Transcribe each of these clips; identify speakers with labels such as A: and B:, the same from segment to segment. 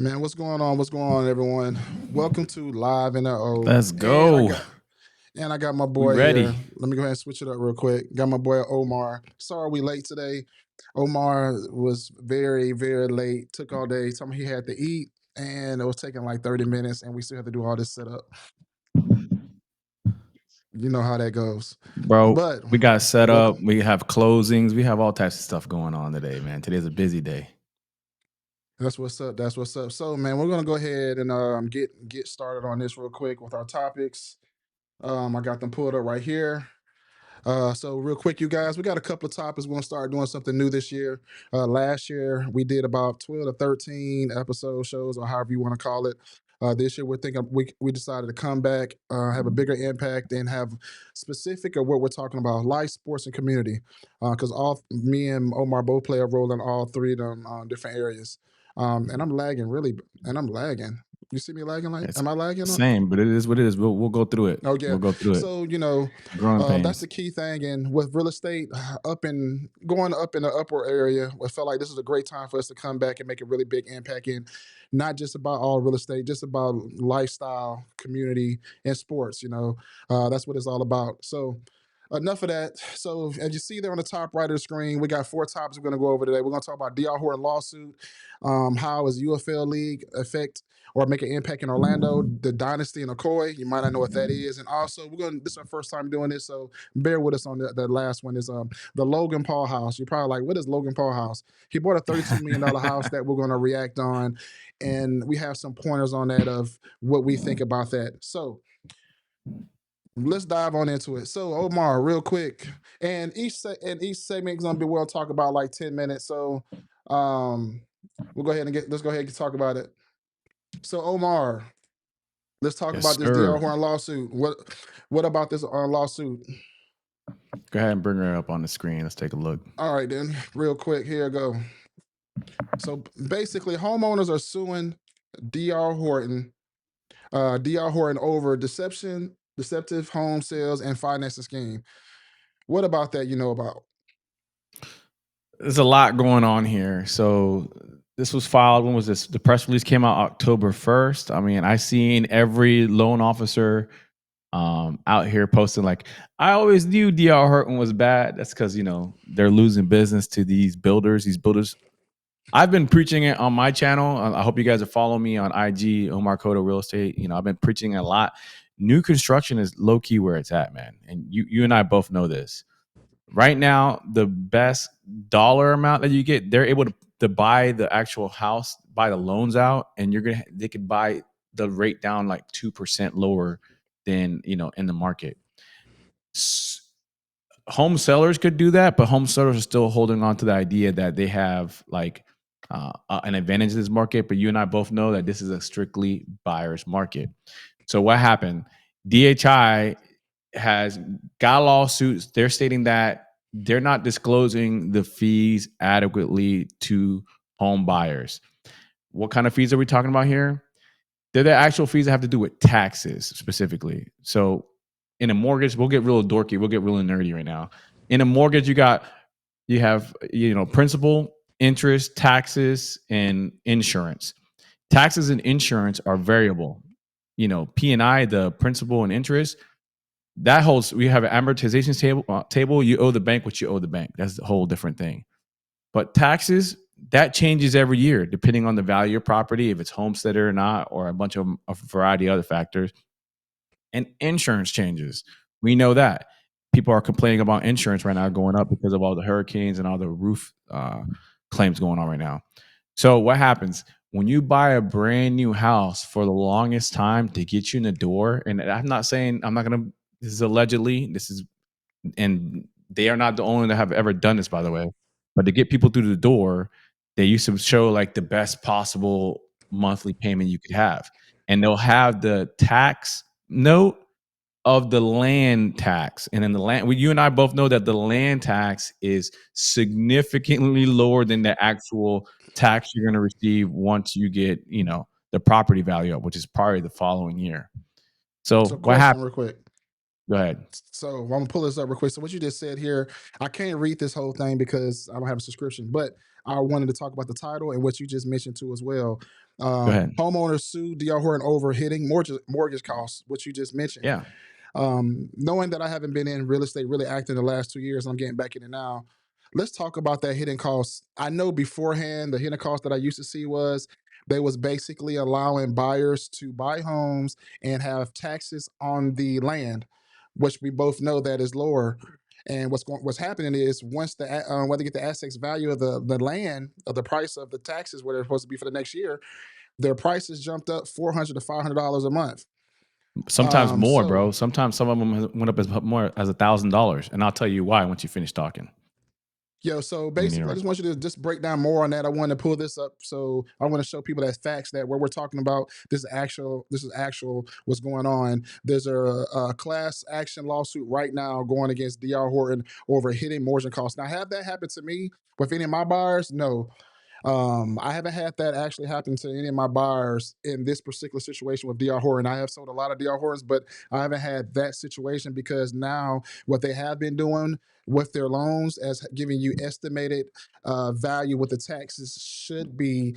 A: Man, what's going on? What's going on, everyone? Welcome to Live in the O.
B: Let's go.
A: And I got my
B: We
A: boy here.
B: ready.
A: Let me go ahead and switch it up real quick. Got my boy Omar. Sorry we late today. Omar was very, very late. Took all day. Told me he had to eat, and it was taking like 30 minutes, and we still had to do all this setup. You know how that goes.
B: Bro,
A: But
B: we got set up.
A: welcome.
B: We have closings. We have all types of stuff going on today, man. Today's a busy day.
A: That's what's up. That's what's up. So, man, we're gonna go ahead and get started on this real quick with our topics. I got them pulled up right here. So real quick, you guys, we got a couple of topics. We're gonna start doing something new this year. Last year we did about 12 to 13 episode shows, or however you want to call it. This year we're thinking we decided to come back, have a bigger impact, and have specific of what we're talking about: life, sports, and community. Because all me and Omar both play a role in all three of them different areas. And I'm lagging really, and I'm lagging. You see me lagging? Like,
B: It's
A: am I lagging?
B: same, but it is what it is. We'll go through it.
A: Oh yeah.
B: We'll go through it.
A: So
B: Growing
A: that's the
B: pains.
A: key thing. And with real estate going up in the upper area, I felt like this is a great time for us to come back and make a really big impact in not just about all real estate, just about lifestyle, community, and sports. That's what it's all about. So enough of that. So as you see there on the top right of the screen, we got 4 topics we're going to go over today. We're going to talk about DR Horton lawsuit, how is UFL league affect or make an impact in Orlando, the Dynasty in Ocoee. You might not know what that is. And also, this is our first time doing this, so bear with us on the last one. Is the Logan Paul house. You're probably like, what is Logan Paul house? He bought a $32 million house that we're going to react on, and we have some pointers on that of what we think about that. So let's dive on into it. So Omar, real quick, and each segment is gonna be we'll talk about like 10 minutes. So we'll go ahead and let's go ahead and talk about it. So Omar, let's talk
B: Yes,
A: about this DR
B: sir.
A: Horn lawsuit. What about this lawsuit?
B: Go ahead and bring her up on the screen. Let's take a look.
A: All right, then, real quick, here we go. So basically, homeowners are suing DR Horton, over deceptive home sales and financing scheme. What about that you know about?
B: There's a lot going on here. So this was filed. When was this? The press release came out October 1st. I mean, I seen every loan officer out here posting like, I always knew DR Horton was bad. That's because they're losing business to these builders. I've been preaching it on my channel. I hope you guys are following me on IG, Omar Cotto Real Estate. I've been preaching a lot. New construction is low key where it's at, man. And you and I both know this. Right now, the best dollar amount that you get, they're able to buy the actual house, buy the loans out, and they could buy the rate down like 2% lower than in the market. Home sellers could do that, but home sellers are still holding on to the idea that they have like an advantage in this market. But you and I both know that this is a strictly buyer's market. So what happened? DHI has got lawsuits. They're stating that they're not disclosing the fees adequately to home buyers. What kind of fees are we talking about here? They're the actual fees that have to do with taxes specifically. So in a mortgage, we'll get real dorky. We'll get really nerdy right now. In a mortgage, you have principal, interest, taxes, and insurance. Taxes and insurance are variable. P&I, the principal and interest, that holds. We have an amortization table. You owe the bank what you owe the bank. That's a whole different thing. But taxes, that changes every year depending on the value of your property, if it's homesteaded or not, or a variety of other factors. And insurance changes. We know that. People are complaining about insurance right now going up because of all the hurricanes and all the roof claims going on right now. So what happens when you buy a brand new house for the longest time to get you in the door? And this is allegedly, and they are not the only that have ever done this, by the way. But to get people through the door, they used to show like the best possible monthly payment you could have. And they'll have the tax note of the land tax. And then you and I both know that the land tax is significantly lower than the actual tax you're going to receive once you get, the property value up, which is probably the following year. So what
A: Question
B: happened?
A: real quick.
B: Go ahead.
A: So I'm gonna pull this up real quick. So what you just said here, I can't read this whole thing because I don't have a subscription, but I wanted to talk about the title and what you just mentioned too as well.
B: Go ahead.
A: Homeowners sue D.R. Horton over hitting mortgage costs, which you just mentioned.
B: Yeah.
A: Knowing that I haven't been in real estate really active in the last 2 years, I'm getting back in it now. Let's talk about that hidden cost. I know beforehand the hidden cost that I used to see was they was basically allowing buyers to buy homes and have taxes on the land, which we both know that is lower. And what's happening is once when they get the assets value of the land, of the price of the taxes where they're supposed to be for the next year, their prices jumped up $400 to $500 a month.
B: Sometimes more,
A: So
B: bro. Sometimes some of them went up as more as $1,000, and I'll tell you why once you finish talking.
A: So
B: I mean,
A: basically, I just want you to just break down more on that. I want to pull this up, so I want to show people that facts that what we're talking about. This is actual. This is actual. What's going on? There's a class action lawsuit right now going against D.R. Horton over hitting mortgage costs. Now, have that happen to me with any of my buyers? No. I haven't had that actually happen to any of my buyers in this particular situation with D.R. Horton. I have sold a lot of D.R. Hortons, but I haven't had that situation because now what they have been doing with their loans as giving you estimated value what the taxes should be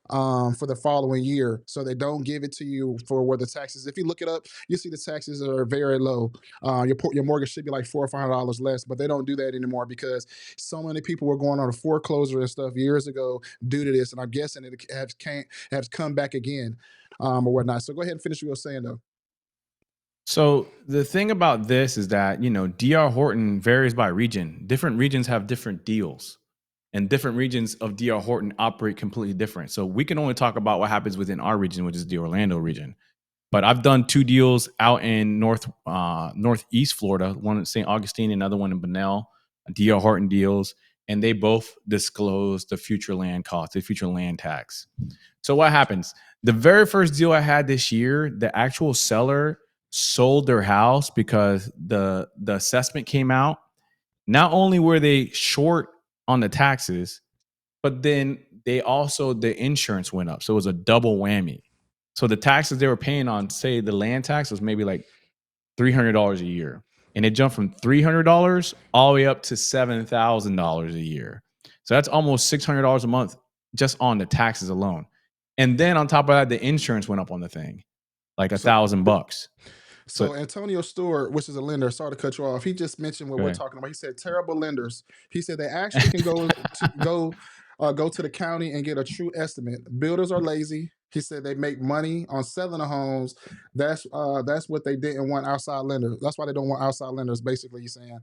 A: for the following year. So they don't give it to you for where the taxes. If you look it up, you see the taxes are very low. Your mortgage should be like $400 or $500 less, but they don't do that anymore because so many people were going on a foreclosure and stuff years ago due to this, and I'm guessing it has come back again or whatnot. So go ahead and finish what you were saying though.
B: So the thing about this is that, DR Horton varies by region. Different regions have different deals, and different regions of DR Horton operate completely different. So we can only talk about what happens within our region, which is the Orlando region. But I've done 2 deals out in northeast Florida, one in St. Augustine, another one in Bunnell, DR Horton deals, and they both disclose the future land cost, the future land tax. So what happens? The very first deal I had this year, the actual seller sold their house because the assessment came out. Not only were they short on the taxes, but then the insurance went up. So it was a double whammy. So the taxes they were paying on, say the land tax was maybe like $300 a year. And it jumped from $300 all the way up to $7,000 a year. So that's almost $600 a month just on the taxes alone. And then on top of that, the insurance went up on the thing, like
A: So
B: $1,000. So
A: So Antonio Stewart, which is a lender, sorry to cut you off. He just mentioned what we're
B: okay.
A: talking about. He said terrible lenders. He said they actually can go to the county and get a true estimate. Builders are lazy. He said they make money on selling the homes. That's what they didn't want outside lenders. That's why they don't want outside lenders. Basically, he's saying.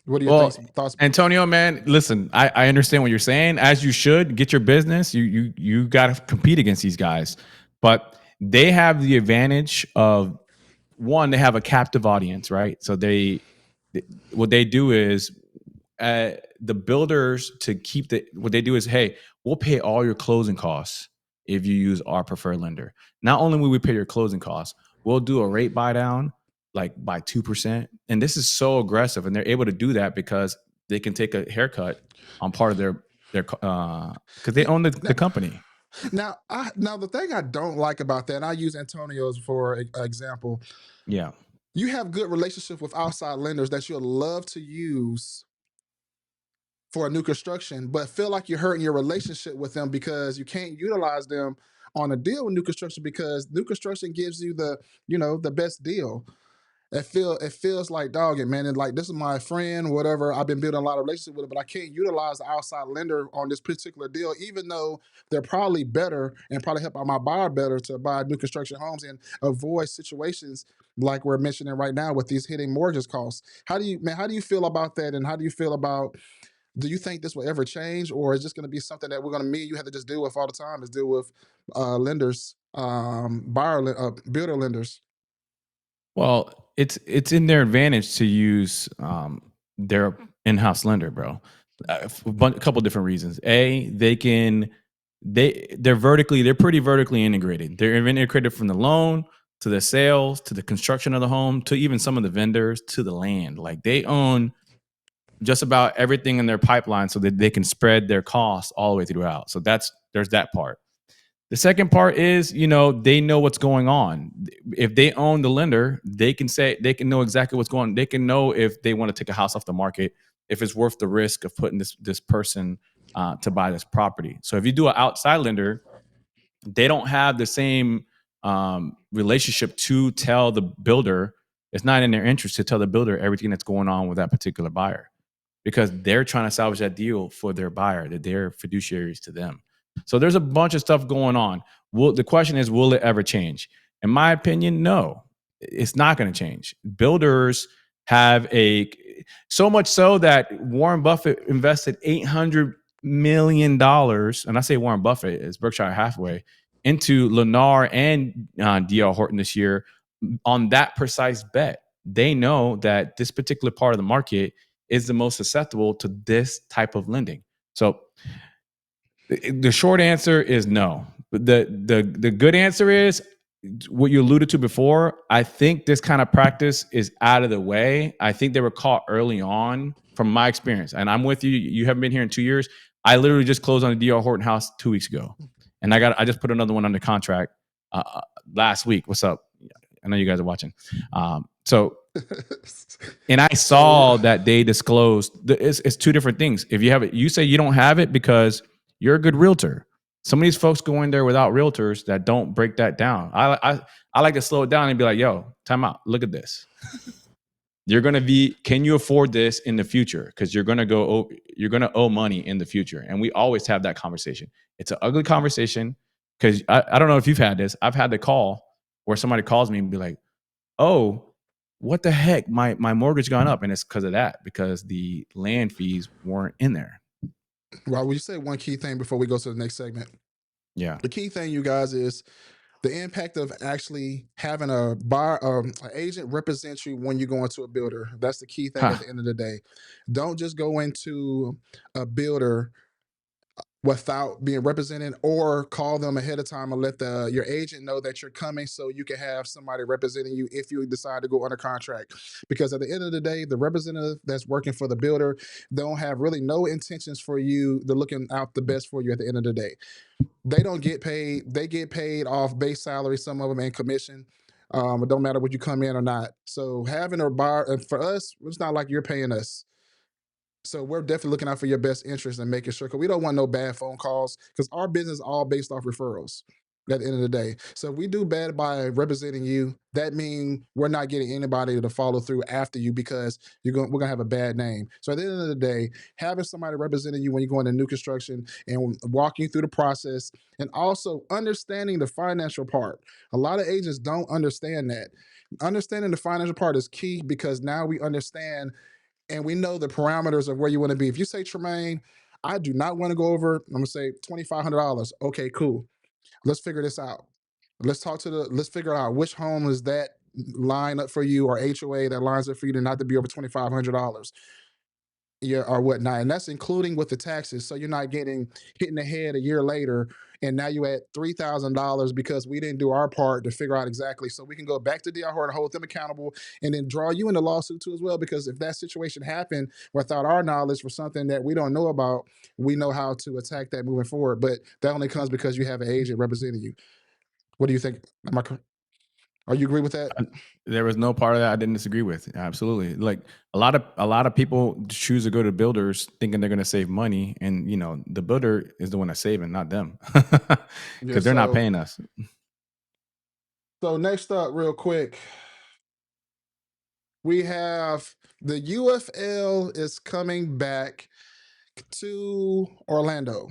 A: What do you think?
B: Well,
A: Thoughts?
B: Antonio, man, listen, I understand what you're saying. As you should, get your business. You got to compete against these guys, but they have the advantage of, one, they have a captive audience, right? So what they do is the builders to keep what they do is, hey, we'll pay all your closing costs if you use our preferred lender. Not only will we pay your closing costs, we'll do a rate buy down like by 2%. And this is so aggressive, and they're able to do that because they can take a haircut on part of their because they own the company.
A: Now the thing I don't like about that, and I use Antonio's for example.
B: Yeah.
A: You have good relationship with outside lenders that you'll love to use for a new construction, but feel like you're hurting your relationship with them because you can't utilize them on a deal with new construction because new construction gives you the best deal. It feels like dog it, man. And like this is my friend, whatever. I've been building a lot of relationship with it, but I can't utilize the outside lender on this particular deal, even though they're probably better and probably help out my buyer better to buy new construction homes and avoid situations like we're mentioning right now with these hitting mortgage costs. How do you feel about that? And how do you feel about do you think this will ever change, or is this going to be something that we're going to me you have to just deal with all the time? Is deal with lenders, builder lenders.
B: Well, it's in their advantage to use their in-house lender, bro. A couple different reasons. A, they're pretty vertically integrated. They're integrated from the loan to the sales to the construction of the home to even some of the vendors to the land. Like they own just about everything in their pipeline so that they can spread their costs all the way throughout. So there's that part. The second part is, they know what's going on. If they own the lender, they can know exactly what's going on. They can know if they want to take a house off the market, if it's worth the risk of putting this person to buy this property. So if you do an outside lender, they don't have the same relationship to tell the builder. It's not in their interest to tell the builder everything that's going on with that particular buyer, because they're trying to salvage that deal for their buyer, that they're fiduciaries to them. So there's a bunch of stuff going on. The question is, will it ever change? In my opinion, no, it's not going to change. Builders have so much so that Warren Buffett invested $800 million, and I say Warren Buffett is Berkshire Hathaway, into Lennar and D.R. Horton this year on that precise bet. They know that this particular part of the market is the most susceptible to this type of lending. So the short answer is no. But the good answer is what you alluded to before. I think this kind of practice is out of the way. I think they were caught early on from my experience. And I'm with you. You haven't been here in 2 years. I literally just closed on a D.R. Horton house 2 weeks ago. And I just put another one under contract last week. What's up? I know you guys are watching. And I saw that they disclosed it's two different things. If you have it, you say you don't have it because you're a good realtor. Some of these folks go in there without realtors that don't break that down. I like to slow it down and be like, yo, time out. Look at this. You're going to be, can you afford this in the future? Because you're going to owe money in the future. And we always have that conversation. It's an ugly conversation because I don't know if you've had this. I've had the call where somebody calls me and be like, oh, what the heck? My mortgage gone up. And it's because of that, because the land fees weren't in there.
A: Well, will you say one key thing before we go to the next segment?
B: Yeah.
A: The key thing, you guys, is the impact of actually having a buyer, an agent represent you when you go into a builder. That's the key thing at the end of the day. Don't just go into a builder without being represented, or call them ahead of time and let your agent know that you're coming so you can have somebody representing you if you decide to go under contract. Because at the end of the day, the representative that's working for the builder don't have really no intentions for you. They're looking out the best for you at the end of the day. They don't get paid. They get paid off base salary, some of them, and commission. It don't matter what you come in or not. So having a buyer, and for us, it's not like you're paying us. So we're definitely looking out for your best interest and making sure, because we don't want no bad phone calls, because our business is all based off referrals at the end of the day. So if we do bad by representing you, that means we're not getting anybody to follow through after you, because we're gonna have a bad name. So at the end of the day, having somebody representing you when you go into new construction and walking you through the process, and also understanding the financial part. A lot of agents don't understand that. Understanding the financial part is key, because now we understand and we know the parameters of where you want to be. If you say, Tremaine, I do not want to go over, I'm gonna say $2,500. Okay, cool. Let's figure this out. Let's figure out which home is that line up for you, or HOA that lines up for you to not to be over $2,500. Yeah, or whatnot. And that's including with the taxes. So you're not getting hit in the head a year later, and now you at $3,000 because we didn't do our part to figure out exactly. So we can go back to DR Horton, hold them accountable, and then draw you in the lawsuit too as well. Because if that situation happened without our knowledge for something that we don't know about, we know how to attack that moving forward. But that only comes because you have an agent representing you. What do you think? Are you agree with that?
B: There was no part of that I didn't disagree with. Absolutely. Like a lot of people choose to go to builders thinking they're going to save money, and the builder is the one that's saving, not them,
A: Yeah.
B: because they're not paying us.
A: So next up, real quick, we have the UFL is coming back to Orlando.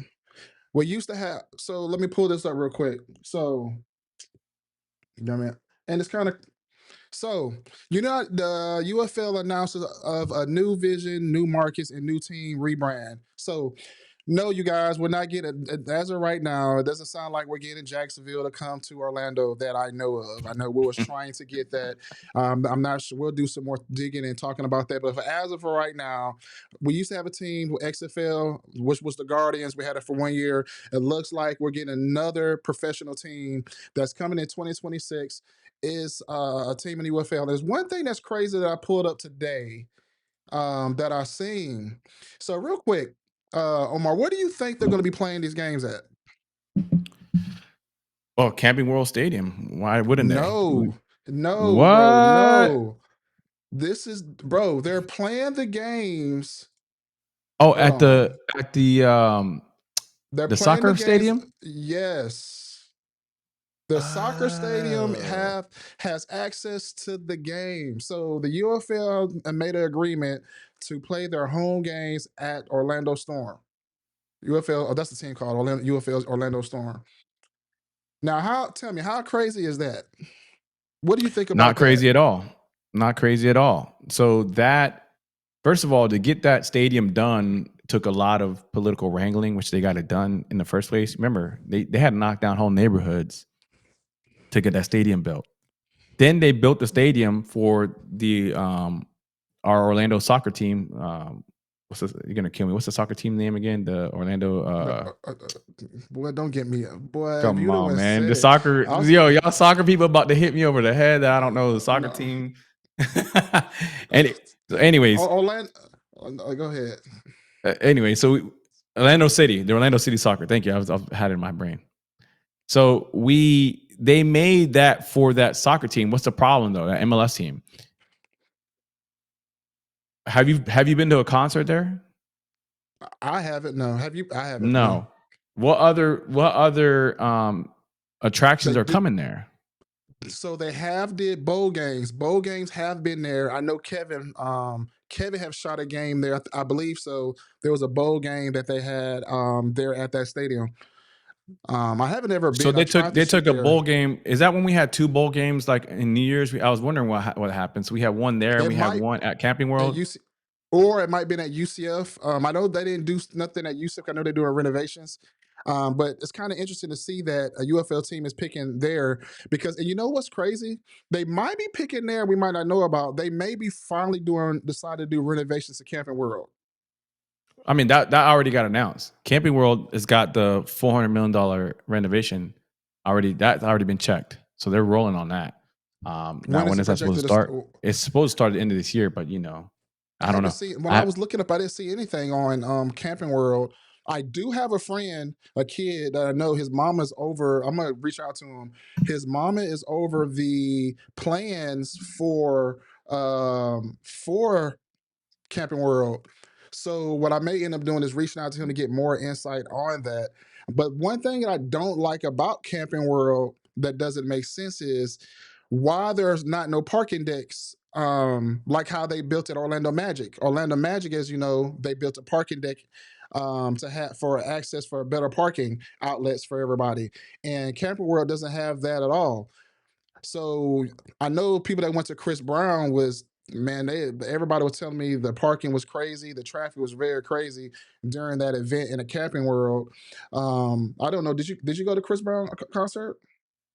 A: We used to have, so let me pull this up real quick. So, and it's kind of, so the UFL announces of a new vision, new markets, and new team rebrand. So no, you guys, we're not getting, as of right now, it doesn't sound like we're getting Jacksonville to come to Orlando that I know of. I know we was trying to get that. I'm not sure. We'll do some more digging and talking about that. But as of right now, we used to have a team with XFL, which was the Guardians. We had it for 1 year. It looks like we're getting another professional team that's coming in 2026. Is a team in the UFL. There's one thing that's crazy that I pulled up today that I've seen. So real quick, Omar, where do you think they're going to be playing these games at?
B: Well, Camping World Stadium. Why wouldn't they?
A: No, bro,
B: What?
A: no. This is, bro. They're playing the games.
B: Oh,
A: Hold
B: at
A: on.
B: the
A: They're
B: the
A: playing the
B: soccer
A: games.
B: stadium?
A: Yes. The soccer stadium
B: Oh.
A: has access to the game. So the UFL made an agreement to play their home games at Orlando Storm. UFL, oh, that's the team called Orlando, UFL's Orlando Storm. Now, tell me, how crazy is that? What do you think
B: Not
A: about that?
B: crazy at all. Not crazy at all. So that, first of all, to get that stadium done took a lot of political wrangling, which they got it done in the first place. Remember, they had to knock down whole neighborhoods to get that stadium built. Then they built the stadium for the our Orlando soccer team. You're gonna kill me. What's the soccer team name again? The Orlando.
A: No, boy, don't get me. Boy, if
B: Come
A: you don't
B: on,
A: want
B: man.
A: said
B: The
A: it,
B: soccer,
A: I was
B: y'all soccer people about to hit me over the head. That I don't know the soccer
A: no,
B: team. Anyways,
A: Orlando. Go ahead.
B: anyway, so Orlando City, the Orlando City Soccer. Thank you. I've had it in my brain. So they made that for that soccer team. What's the problem though? That MLS team. Have you been to a concert there?
A: I haven't. No, have you? I haven't. No.
B: No. What other attractions
A: They
B: are
A: did.
B: coming there?
A: So they have did bowl games. Bowl games have been there. I know Kevin have shot a game there. I believe so. There was a bowl game that they had there at that stadium. I haven't ever
B: So
A: been. I tried to
B: they
A: shoot
B: took a
A: there.
B: bowl game. Is that when we had two bowl games like in New Year's? I was wondering what happened. So we had one there and
A: It
B: we had
A: might
B: one at Camping
A: at
B: World.
A: UC, or it might have been at UCF. I know they didn't do nothing at UCF. I know they're doing renovations. But it's kind of interesting to see that a UFL team is picking there because, and you know what's crazy? They might be picking there. We might not know about. They may be finally decide to do renovations to Camping World.
B: I mean that already got announced. Camping World has got the $400 million renovation already. That's already been checked, so they're rolling on that. Now,
A: When is
B: when
A: it
B: is that supposed to
A: projected to
B: start?
A: start?
B: It's supposed to start at the end of this year, but
A: I
B: I don't
A: haven't
B: know.
A: seen when I
B: I
A: was looking up, I didn't see anything on Camping World. I do have a friend, a kid that I know his mama's over. I'm gonna reach out to him. His mama is over the plans for Camping World. So what I may end up doing is reaching out to him to get more insight on that. But one thing that I don't like about Camping World that doesn't make sense is why there's not no parking decks. Like how they built at Orlando Magic. Orlando Magic, as you know, they built a parking deck to have for access for better parking outlets for everybody. And Camping World doesn't have that at all. So I know people that went to Chris Brown was, man, everybody was telling me the parking was crazy, the traffic was very crazy during that event in a Camping World. I don't know. Did you go to Chris Brown concert?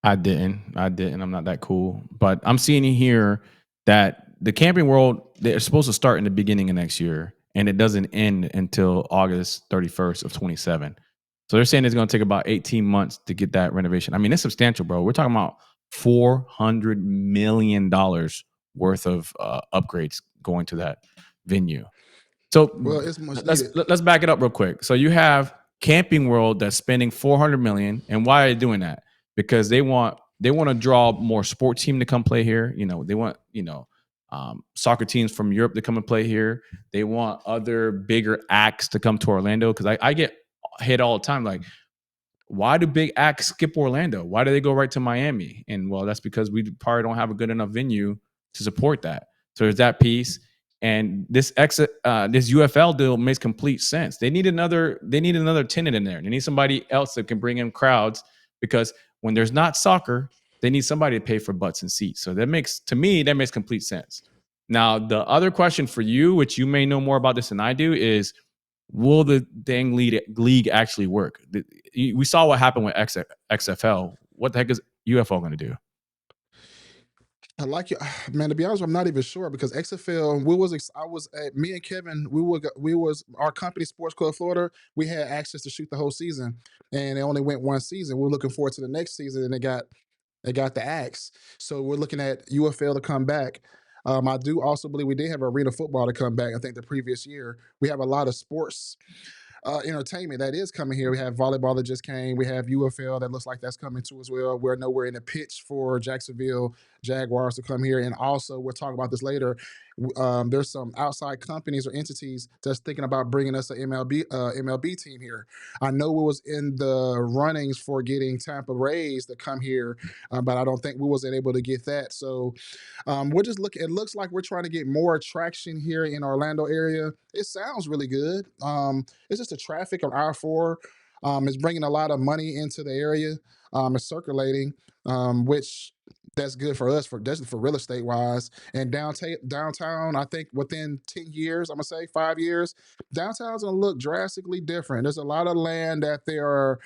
B: I didn't. I didn't. I'm not that cool. But I'm seeing here that the Camping World, they're supposed to start in the beginning of next year, and it doesn't end until August 31st of 27. So they're saying it's going to take about 18 months to get that renovation. I mean, it's substantial, bro. We're talking about $400 million worth of upgrades going to that venue. So
A: Well, it's much
B: let's
A: needed.
B: let's back it up real quick. So you have Camping World that's spending 400 million, and why are they doing that? Because they want to draw more sport team to come play here. They want soccer teams from Europe to come and play here. They want other bigger acts to come to Orlando because I get hit all the time like, why do big acts skip Orlando? Why do they go right to Miami? And well, that's because we probably don't have a good enough venue to support that. So there's that piece. And this UFL deal makes complete sense. They need another tenant in there. They need somebody else that can bring in crowds because when there's not soccer, they need somebody to pay for butts and seats. So that makes complete sense. Now, the other question for you, which you may know more about this than I do, is will the dang league actually work? We saw what happened with XFL. What the heck is UFL going to do?
A: I like you, man. To be honest, I'm not even sure because XFL. I was at me and Kevin. We was our company, Sports Club Florida. We had access to shoot the whole season, and it only went one season. We're looking forward to the next season, and they got the axe. So we're looking at UFL to come back. I do also believe we did have arena football to come back. I think the previous year we have a lot of sports entertainment that is coming here. We have volleyball that just came. We have UFL that looks like that's coming too as well. We're in the pitch for Jacksonville Jaguars to come here, and also we'll talk about this later. There's some outside companies or entities that's thinking about bringing us an MLB team here. I know we was in the runnings for getting Tampa Rays to come here, but I don't think we wasn't able to get that. So we're just looking. It looks like we're trying to get more attraction here in Orlando area. It sounds really good. It's just the traffic on I-4. It's bringing a lot of money into the area. It's circulating, which that's good for us for just for real estate wise. And downtown, I think within 10 years, I'm gonna say 5 years, downtown's gonna look drastically different. There's a lot of land that they are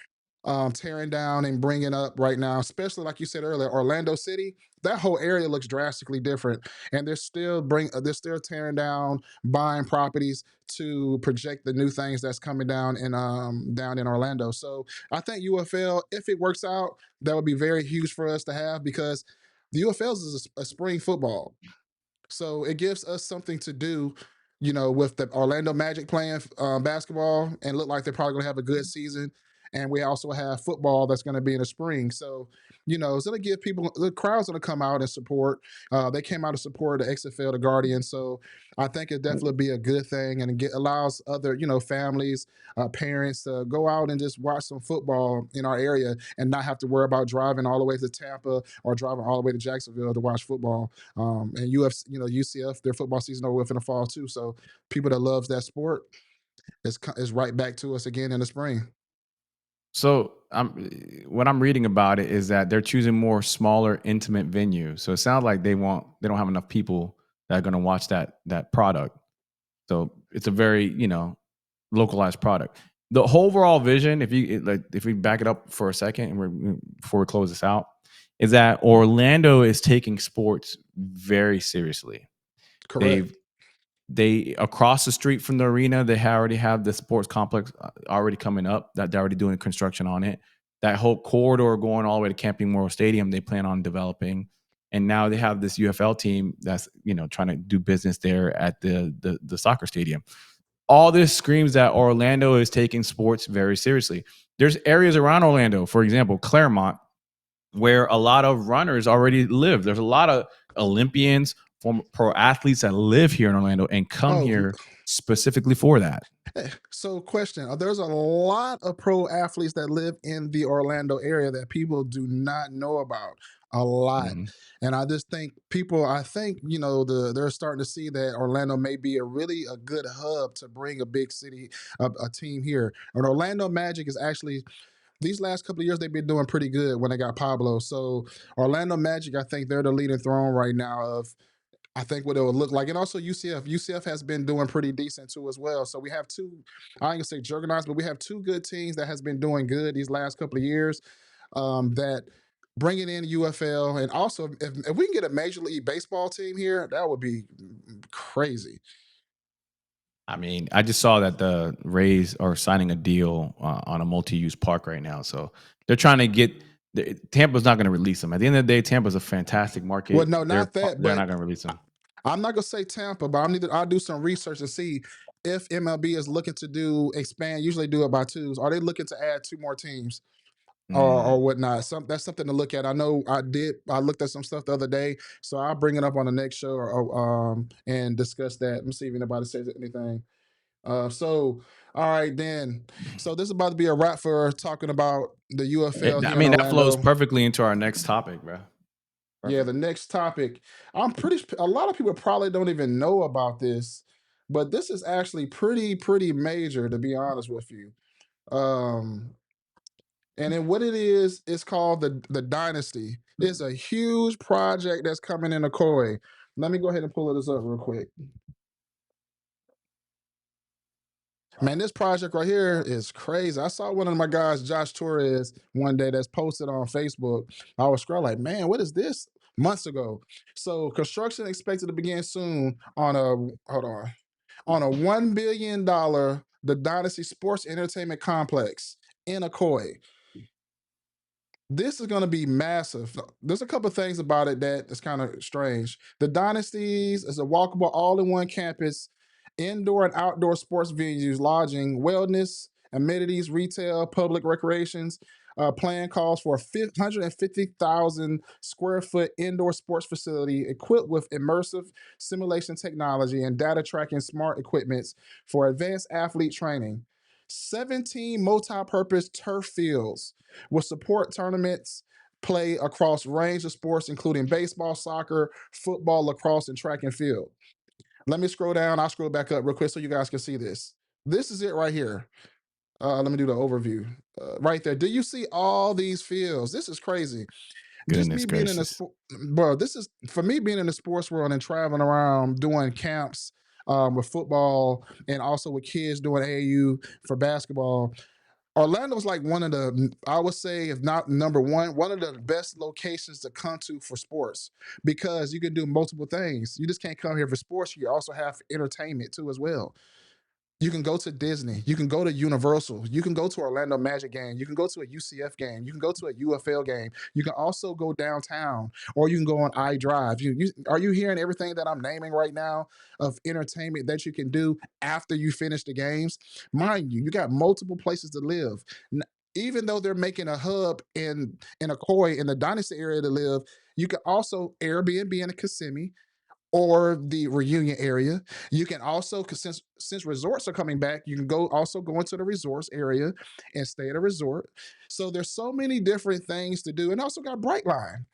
A: tearing down and bringing up right now, especially like you said earlier, Orlando City. That whole area looks drastically different, and they're still tearing down, buying properties to project the new things that's coming down in Orlando. So I think UFL, if it works out, that would be very huge for us to have because the UFL is a spring football. So it gives us something to do, with the Orlando Magic playing basketball and look like they're probably going to have a good season. And we also have football that's going to be in the spring. So, it's going to give people, the crowd's going to come out and support. They came out to support the XFL, the Guardians. So I think it definitely be a good thing and allows other, families, parents to go out and just watch some football in our area and not have to worry about driving all the way to Tampa or driving all the way to Jacksonville to watch football. And UCF, their football season over with in the fall too. So people that loves that sport is right back to us again in the spring.
B: So what I'm reading about it is that they're choosing more smaller, intimate venues. So it sounds like they don't have enough people that are going to watch that product. So it's a very localized product. The whole overall vision, if we back it up for a second, and before we close this out, is that Orlando is taking sports very seriously.
A: Correct.
B: They've they across the street from the arena, they already have the sports complex already coming up that they're already doing construction on it. That whole corridor going all the way to Camping World Stadium, they plan on developing. And now they have this UFL team that's trying to do business there at the soccer stadium. All this screams that Orlando is taking sports very seriously. There's areas around Orlando, for example, Claremont, where a lot of runners already live. There's a lot of Olympians, former pro athletes that live here in Orlando and come
A: Oh,
B: here specifically for that.
A: so question: there's a lot of pro athletes that live in the Orlando area that people do not know about. A lot,
B: Mhm.
A: and I just think people. I think they're starting to see that Orlando may be a good hub to bring a big city, a team here. And Orlando Magic is actually these last couple of years they've been doing pretty good when they got Pablo. So Orlando Magic, I think they're the leading throne right now of I think what it would look like. And also UCF. UCF has been doing pretty decent too as well. So we have two, I ain't gonna say juggernauts, but we have two good teams that has been doing good these last couple of years. That bringing in UFL and also if we can get a Major League Baseball team here, that would be crazy.
B: I mean, I just saw that the Rays are signing a deal on a multi-use park right now. So they're trying to get Tampa's not going to release them. At the end of the day, Tampa's a fantastic
A: Well,
B: market.
A: no, not that,
B: They're
A: but
B: not going to release them.
A: I'm not gonna say Tampa, but I'll do some research to see if MLB is looking to do expand. Usually do it by twos. Are they looking to add two more teams? Or
B: Mm.
A: whatnot. That's something to look at. I know I looked at some stuff the other day, so I'll bring it up on the next show and discuss that. Let me see if anybody says anything. So all right then. So this is about to be a wrap for talking about the UFL
B: I
A: here in
B: mean, that flows
A: Orlando.
B: perfectly into our next topic, bro.
A: Yeah, the
B: Perfect.
A: next topic. A lot of people probably don't even know about this, but this is actually pretty major to be honest with you. Um And then what it is, it's called the Dynasty. It's a huge project that's coming in Ocoee. Let me go ahead and pull this up real quick. Man, this project right here is crazy. I saw one of my guys, Josh Torres, one day that's posted on Facebook. I was scrolling like, man, what is this? Months ago. So construction expected to begin soon on a $1 billion the Dynasty Sports Entertainment Complex in Ocoee. This is going to be massive. There's a couple of things about it that is kind of strange. The Dynasties is a walkable all-in-one campus, indoor and outdoor sports venues, lodging, wellness, amenities, retail, public recreations. Plan calls for a 150,000 square foot indoor sports facility equipped with immersive simulation technology and data tracking smart equipments for advanced athlete training. 17 multi-purpose turf fields will support tournaments play across range of sports, including baseball, soccer, football, lacrosse, and track and field. Let me scroll down. I'll scroll back up real quick so you guys can see this. This is it right here. Let me do the overview right there. Do you see all these fields? This is crazy. Just
B: Goodness
A: me being in the
B: gracious.
A: sport, bro. This is for me being in the sports world and traveling around doing camps with football and also with kids doing AAU for basketball. Orlando's like one of the, I would say, if not number one of the best locations to come to for sports because you can do multiple things. You just can't come here for sports. You also have entertainment too as well. You can go to Disney. You can go to Universal. You can go to Orlando Magic game. You can go to a UCF game. You can go to a UFL game. You can also go downtown, or you can go on iDrive. Are you hearing everything that I'm naming right now of entertainment that you can do after you finish the games? Mind you, you got multiple places to live. Even though they're making a hub in Ocoee in the Dynasty area to live, you can also Airbnb in a Kissimmee or the Reunion area. You can also, cause since resorts are coming back, you can go into the resorts area and stay at a resort. So there's so many different things to do, and also got Brightline.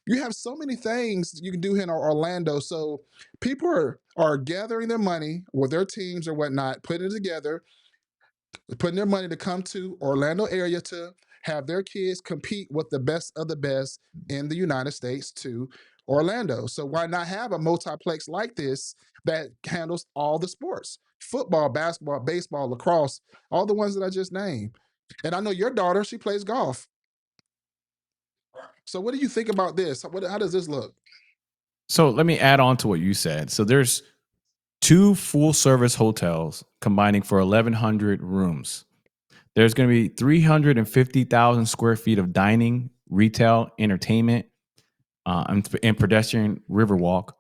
A: You have so many things you can do here in Orlando. So people are gathering their money with their teams or whatnot, putting it together, putting their money to come to Orlando area to have their kids compete with the best of the best in the United States to Orlando. So why not have a multiplex like this that handles all the sports? Football, basketball, baseball, lacrosse, all the ones that I just named. And I know your daughter, she plays golf. So what do you think about this? How does this look?
B: So let me add on to what you said. So there's two full service hotels combining for 1,100 rooms. There's going to be 350,000 square feet of dining, retail, entertainment, and pedestrian riverwalk.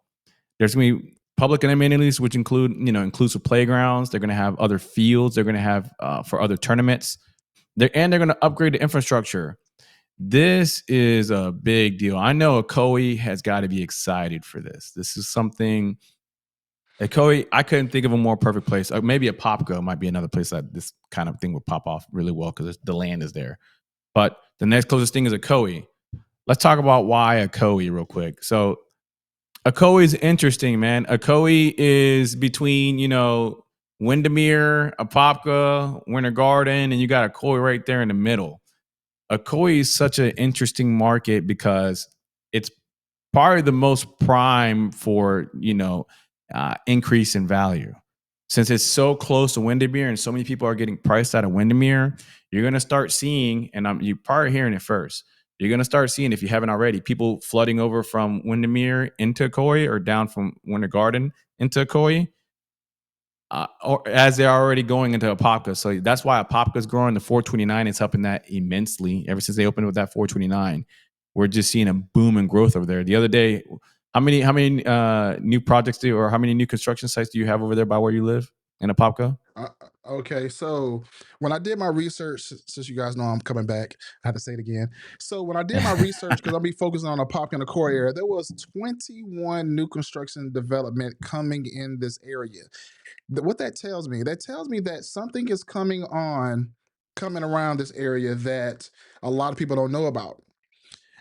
B: There's going to be public amenities, which include, inclusive playgrounds. They're going to have other fields. They're going to have for other tournaments. They're going to upgrade the infrastructure. This is a big deal. I know Ocoee has got to be excited for this. This is something. Ocoee, I couldn't think of a more perfect place. Maybe a Popco might be another place that this kind of thing would pop off really well because the land is there. But the next closest thing is Ocoee. Let's talk about why Ocoee real quick. So Ocoee is interesting, man. Ocoee is between, Windermere, Apopka, Winter Garden, and you got Ocoee right there in the middle. Ocoee is such an interesting market because it's probably the most prime for increase in value. Since it's so close to Windermere and so many people are getting priced out of Windermere, you're going to start seeing, and you're probably hearing it first. You're going to start seeing, if you haven't already, people flooding over from Windermere into Ocoee or down from Winter Garden into Ocoee, or as they're already going into Apopka. So that's why Apopka is growing. The 429 is helping that immensely. Ever since they opened with that 429, we're just seeing a boom in growth over there. The other day, how many new projects or how many new construction sites do you have over there by where you live in Apopka?
A: Okay, so when I did my research, since you guys know I'm coming back, I had to say it again. So when I did my research, because I'll be focusing on a pop in the core area, there was 21 new construction development coming in this area. What that tells me that something is coming around this area that a lot of people don't know about,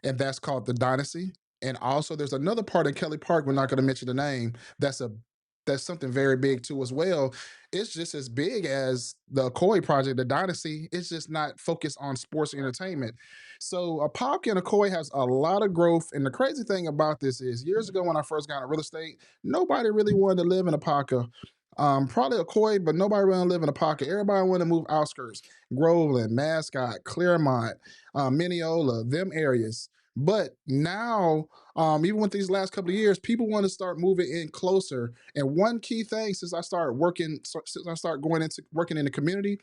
A: and that's called the Dynasty. And also, there's another part in Kelly Park. We're not going to mention the name. That's something very big too as well. It's just as big as the Ocoee project, the Dynasty. It's just not focused on sports and entertainment. So a Apopka and Ocoee has a lot of growth. And the crazy thing about this is, years ago when I first got into real estate, nobody really wanted to live in a Apopka. Probably Ocoee, but nobody really wanted to live in a Apopka. Everybody wanted to move outskirts, Groveland, Mascot, Claremont, Mineola, them areas. But now, even with these last couple of years, people want to start moving in closer. And one key thing since I started going into working in the community,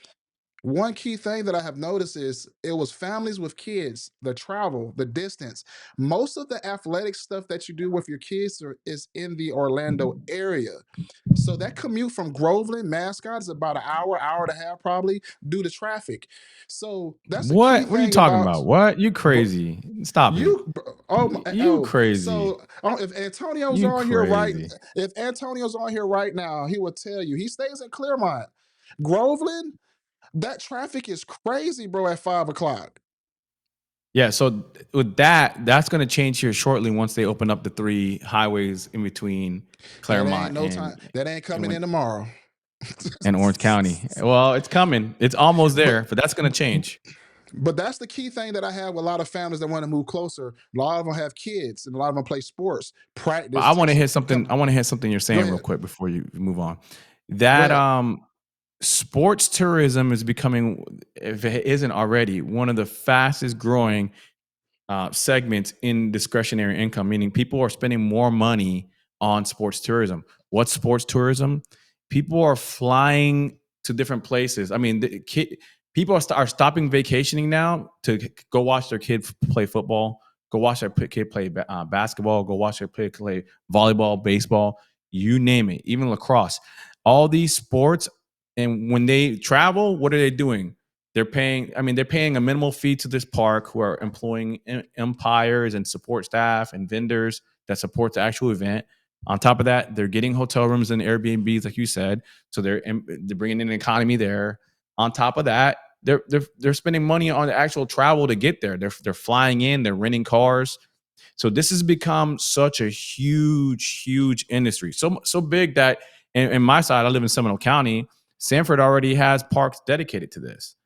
A: One key thing that I have noticed is it was families with kids, the travel, the distance. Most of the athletic stuff that you do with your kids is in the Orlando area. So that commute from Groveland, Mascot, is about an hour, hour and a half probably due to traffic. So that's a key
B: What are you
A: thing
B: talking
A: about.
B: about? What? You
A: Bro,
B: crazy. Stop it.
A: oh
B: You
A: oh.
B: crazy.
A: So if Antonio's
B: You
A: on here right,
B: crazy.
A: if Antonio's on here right now, he will tell you he stays in Claremont, Groveland. That traffic is crazy, bro, at 5 o'clock.
B: Yeah, so with that, that's going to change here shortly once they open up the 3 highways in between
A: That ain't
B: Claremont
A: no time. That ain't
B: and,
A: coming
B: when,
A: in tomorrow.
B: and Orange County. Well, it's coming. It's almost
A: but
B: there, but that's going to change.
A: but that's the key thing that I have with a lot of families that want to move closer. A lot of them have kids, and a lot of them play sports,
B: But
A: practice,
B: I want to
A: takes
B: hit something. I
A: come.
B: want to hit something you're
A: Go
B: saying real
A: ahead.
B: quick before you move on.
A: Go
B: That
A: ahead.
B: sports tourism is becoming, if it isn't already, one of the fastest growing segments in discretionary income, meaning people are spending more money on sports tourism. What's sports tourism? People are flying to different places. I mean, people are stopping vacationing now to go watch their kid play football, go watch their kid play basketball, go watch their kid play volleyball, baseball, you name it, even lacrosse. All these sports, and when they travel, what are they doing? They're paying a minimal fee to this park who are employing umpires and support staff and vendors that support the actual event. On top of that, they're getting hotel rooms and Airbnbs, like you said. So they're bringing in an economy there. On top of that, they're spending money on the actual travel to get there. They're flying in, they're renting cars. So this has become such a huge industry. So big that in my side, I live in Seminole County. Sanford already has parks dedicated to this.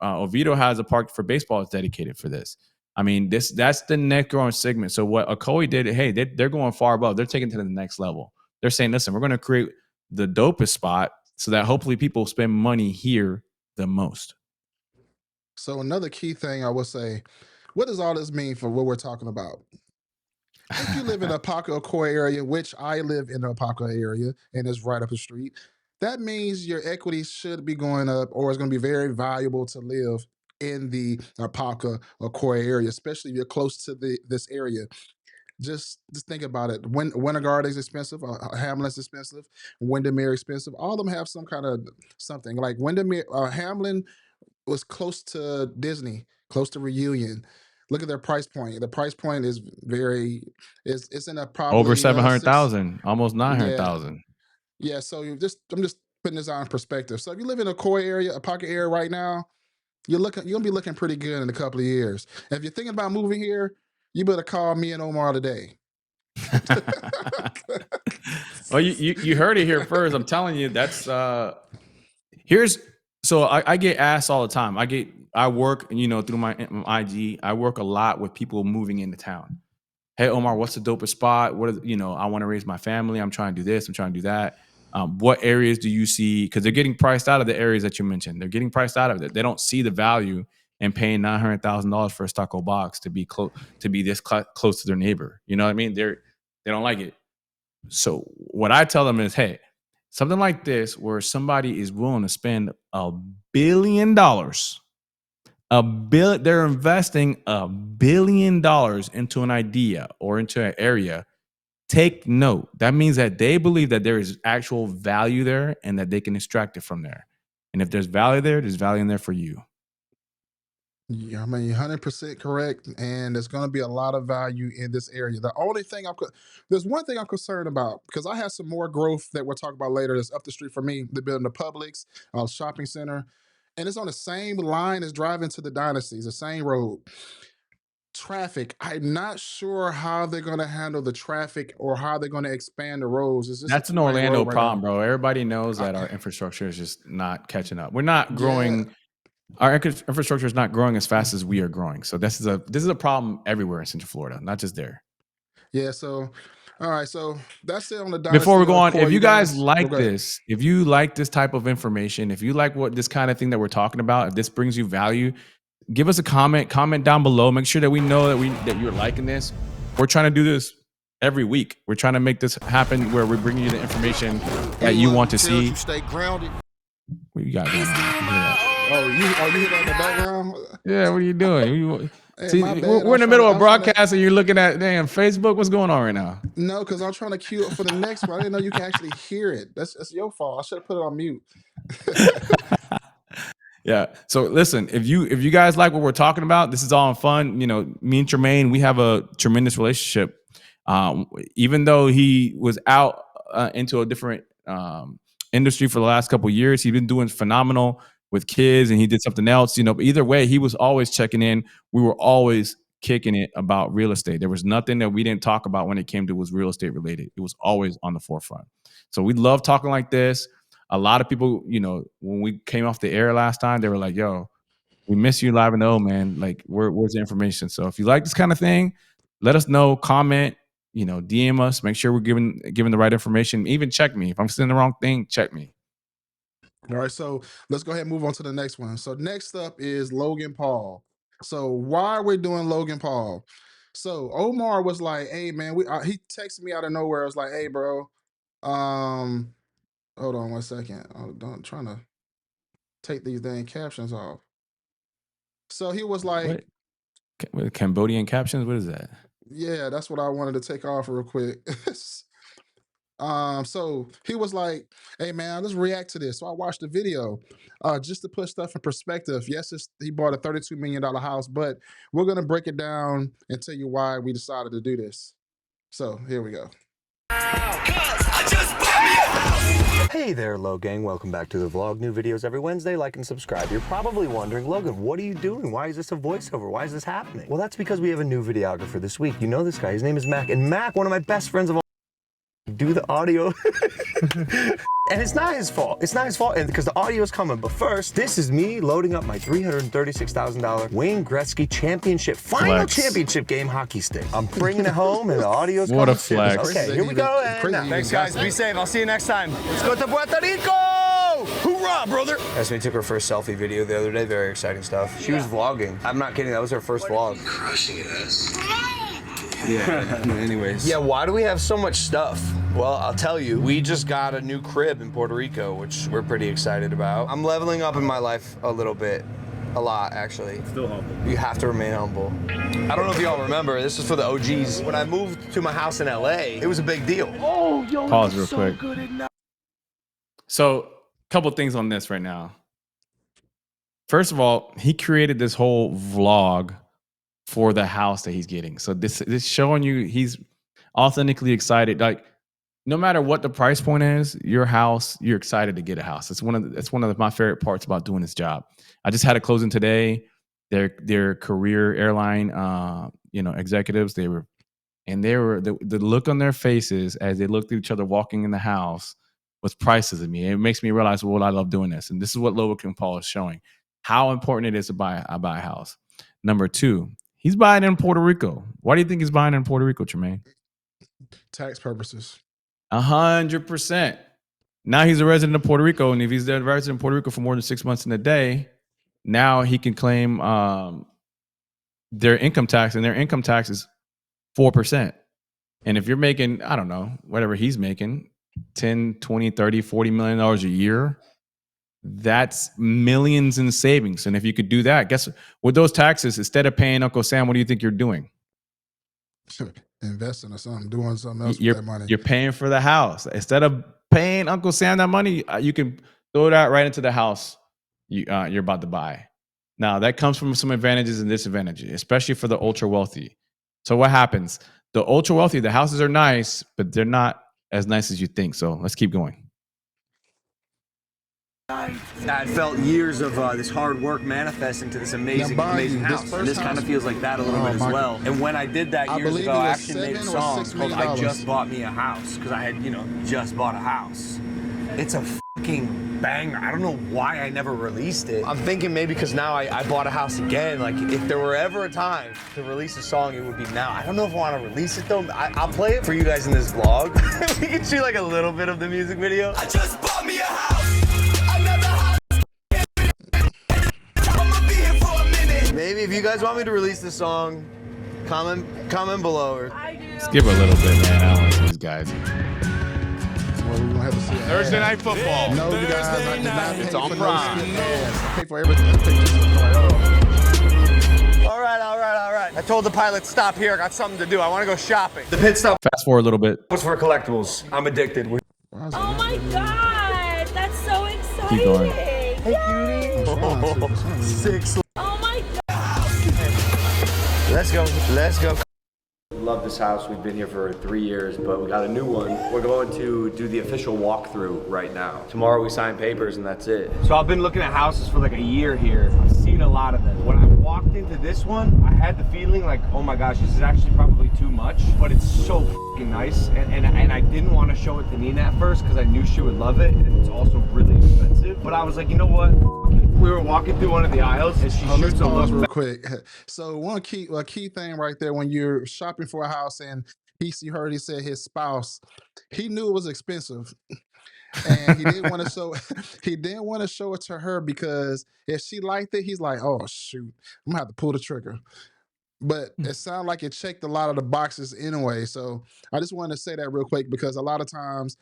B: Oviedo has a park for baseball that's dedicated for this. I mean, that's the next growing segment. So what Ocoee did, hey, they're going far above. They're taking it to the next level. They're saying, listen, we're going to create the dopest spot so that hopefully people spend money here the most.
A: So another key thing I will say, what does all this mean for what we're talking about? If you live in the Ocoee area, which I live in the Ocoee area, and it's right up the street, that means your equity should be going up, or it's going to be very valuable to live in the Ocoee area, especially if you're close to this area. Just think about it. Winter Garden is expensive. Hamlin's expensive. Windermere expensive. All of them have some kind of something. Like Windermere, Hamlin was close to Disney, close to Reunion. Look at their price point. The price point is very, it's in a
B: Over
A: probably
B: seven hundred
A: six.
B: thousand, almost nine hundred
A: Yeah,
B: thousand.
A: yeah. So I'm just putting this on perspective. So if you live in a core area, a pocket area right now, you're gonna be looking pretty good in a couple of years. And if you're thinking about moving here, you better call me and Omar today.
B: Well, you heard it here first. I'm telling you, that's here's so I get asked all the time. I work, through my IG. I work a lot with people moving into town. Hey Omar, what's the dopest spot? I want to raise my family. I'm trying to do this. I'm trying to do that. What areas do you see? Because they're getting priced out of the areas that you mentioned. They're getting priced out of it. They don't see the value in paying $900,000 for a stucco box to be this close to their neighbor. You know what I mean? They don't like it. So what I tell them is, hey, something like this where somebody is willing to spend $1 billion, they're investing $1 billion into an idea or into an area. Take note. That means that they believe that there is actual value there and that they can extract it from there. And if there's value there, there's value in there for you.
A: Yeah, I mean, 100% correct. And there's going to be a lot of value in this area. There's one thing I'm concerned about because I have some more growth that we'll talk about later that's up the street from me. They're building the Publix shopping center. And it's on the same line as driving to the Dynasty, it's the same road. Traffic. I'm not sure how they're going to handle the traffic or how they're going to expand the roads. It's just a
B: That's an
A: 2-lane
B: Orlando
A: road right
B: problem,
A: now.
B: bro. Everybody knows
A: Uh,
B: that our infrastructure is just not catching up. We're not
A: yeah.
B: growing. Our infrastructure is not growing as fast as we are growing. So this is a problem everywhere in Central Florida, not just there.
A: Yeah. So, all right. So that's it on the
B: Before
A: Dynasty
B: we go on,
A: core,
B: if
A: you
B: you guys
A: guys. Go
B: like
A: ahead.
B: this, if you like this type of information, if you like what this kind of thing that we're talking about, if this brings you value, give us a comment down below. Make sure that we know that you're liking this. We're trying to do this every week. We're trying to make this happen where we're bringing you the information that you
C: Anyone
B: want
C: who
B: to
C: tells
B: see.
C: you stay grounded.
B: What you got going on?
A: You hear that in the background?
B: Yeah, what are you doing?
A: Hey, my
B: See,
A: bad.
B: we're in the middle of broadcast and you're looking at damn Facebook. What's going on right now?
A: No, because I'm trying to queue up for the next one. I didn't know you can actually hear it. That's your fault. I should have put it on mute.
B: Yeah. So listen, if you guys like what we're talking about, this is all in fun. You know, me and Tremaine, we have a tremendous relationship. Even though he was out into a different industry for the last couple of years, he's been doing phenomenal with kids, and he did something else. You know, but either way, he was always checking in. We were always kicking it about real estate. There was nothing that we didn't talk about when it came to was real estate related. It was always on the forefront. So we love talking like this. A lot of people, you know, when we came off the air last time, they were like, yo, we miss you live and oh, man. Like, where's the information? So if you like this kind of thing, let us know, comment, you know, DM us, make sure we're giving the right information. Even check me. If I'm saying the wrong thing, check me.
A: All right, so let's go ahead and move on to the next one. So next up is Logan Paul. So why are we doing Logan Paul? So Omar was like, "Hey man, he texted me out of nowhere. I was like, hey bro, hold on 1 second. I'm trying to take these dang captions off." So he was like,
B: What Cambodian captions? What is that?
A: yeah, that's what I wanted to take off real quick. So he was like, "Hey man, let's react to this." So I watched the video, just to put stuff in perspective. Yes, he bought a $32 million house, but we're gonna break it down and tell you why we decided to do this. So here we go.
C: Hey there, Lo Gang. Welcome back to the vlog. New videos every Wednesday. Like and subscribe. You're probably wondering, Logan, what are you doing? Why is this a voiceover? Why is this happening? Well, that's because we have a new videographer this week. You know this guy. His name is Mac. And Mac, one of my best friends of all, do the audio. And it's not his fault. It's not his fault because the audio is coming. But first, this is me loading up my $336,000 Wayne Gretzky final championship game hockey stick. I'm bringing it home and the audio's coming.
B: What a flex.
C: Okay, here we go. Thanks, guys. Be safe. I'll see you next time. Let's go to Puerto Rico! Hoorah, brother! Esme took her first selfie video the other day. Very exciting stuff. She was vlogging. I'm not kidding. That was her first vlog.
D: Crushing it, ass.
C: Yeah, anyways. Yeah, why do we have so much stuff? Well, I'll tell you, we just got a new crib in Puerto Rico, which we're pretty excited about. I'm leveling up in my life a little bit. A lot, actually. Still humble. You have to remain humble. I don't know if y'all remember, this is for the OGs. When I moved to my house in LA, it was a big deal.
B: Oh, yo, pause real quick. So, a couple things on this right now. First of all, he created this whole vlog for the house that he's getting. So this showing you he's authentically excited. Like, no matter what the price point is, your house, you're excited to get a house. It's one of my favorite parts about doing this job. I just had a closing today. Their career airline, executives. The look on their faces as they looked at each other walking in the house was priceless to me. It makes me realize, well, I love doing this, and this is what Logan Paul is showing how important it is to buy a house. Number two, he's buying in Puerto Rico. Why do you think he's buying in Puerto Rico, Tremaine?
A: Tax purposes.
B: 100%. Now he's a resident of Puerto Rico, and if he's a resident of Puerto Rico for more than 6 months in a day, now he can claim their income tax, and their income tax is 4%. And if you're making, I don't know, whatever he's making, 10, 20, 30, $40 million a year, that's millions in savings. And if you could do that, guess with those taxes, instead of paying Uncle Sam, what do you think you're doing?
A: Investing or something, doing something else with that money.
B: You're paying for the house. Instead of paying Uncle Sam that money, you can throw that right into the house you're about to buy. Now, that comes from some advantages and disadvantages, especially for the ultra wealthy. So what happens? The ultra wealthy, the houses are nice, but they're not as nice as you think. So let's keep going.
C: I felt years of this hard work manifest into this amazing house. And this kind of feels like that a little bit as well. And when I did that years ago, I actually made a song called I Just Bought Me a House, because I had, just bought a house. It's a fucking banger. I don't know why I never released it. I'm thinking maybe because now I bought a house again. Like, if there were ever a time to release a song, it would be now. I don't know if I want to release it, though. I'll play it for you guys in this vlog. We can shoot like a little bit of the music video. I just bought me a house. Maybe if you guys want me to release the song, comment below.
B: Skip a little bit, man. I don't like these guys.
A: Well, we're gonna have to see
B: Thursday night football.
A: No, you guys, I did not pay
B: It's
A: for
B: on
A: no
B: Prime.
A: skip ads. I pay for everything. I pay just for
C: All right. I told the pilot, stop here. I got something to do. I want to go shopping. The pit stop.
B: Fast forward a little bit.
C: What's for collectibles? I'm addicted.
D: Oh my God, that's so exciting.
B: Keep going.
C: Hey, cutie. Oh, 6.
D: Oh my God.
C: Let's go. Love this house. We've been here for 3 years, but we got a new one. We're going to do the official walkthrough right now. Tomorrow we sign papers and that's it. So I've been looking at houses for like a year here. I've seen a lot of them. When I walked into this one, I had the feeling like, oh my gosh, this is actually probably too much, but it's so fucking nice. And I didn't want to show it to Nina at first because I knew she would love it, and it's also really expensive. But I was like, you know what? We were walking through one of the aisles and she shoots a look
A: real quick. So one key thing right there when you're shopping for a house and he said his spouse, he knew it was expensive. And he didn't want to show it to her because if she liked it, he's like, oh shoot, I'm gonna have to pull the trigger. But it sounded like it checked a lot of the boxes anyway. So I just wanted to say that real quick because a lot of times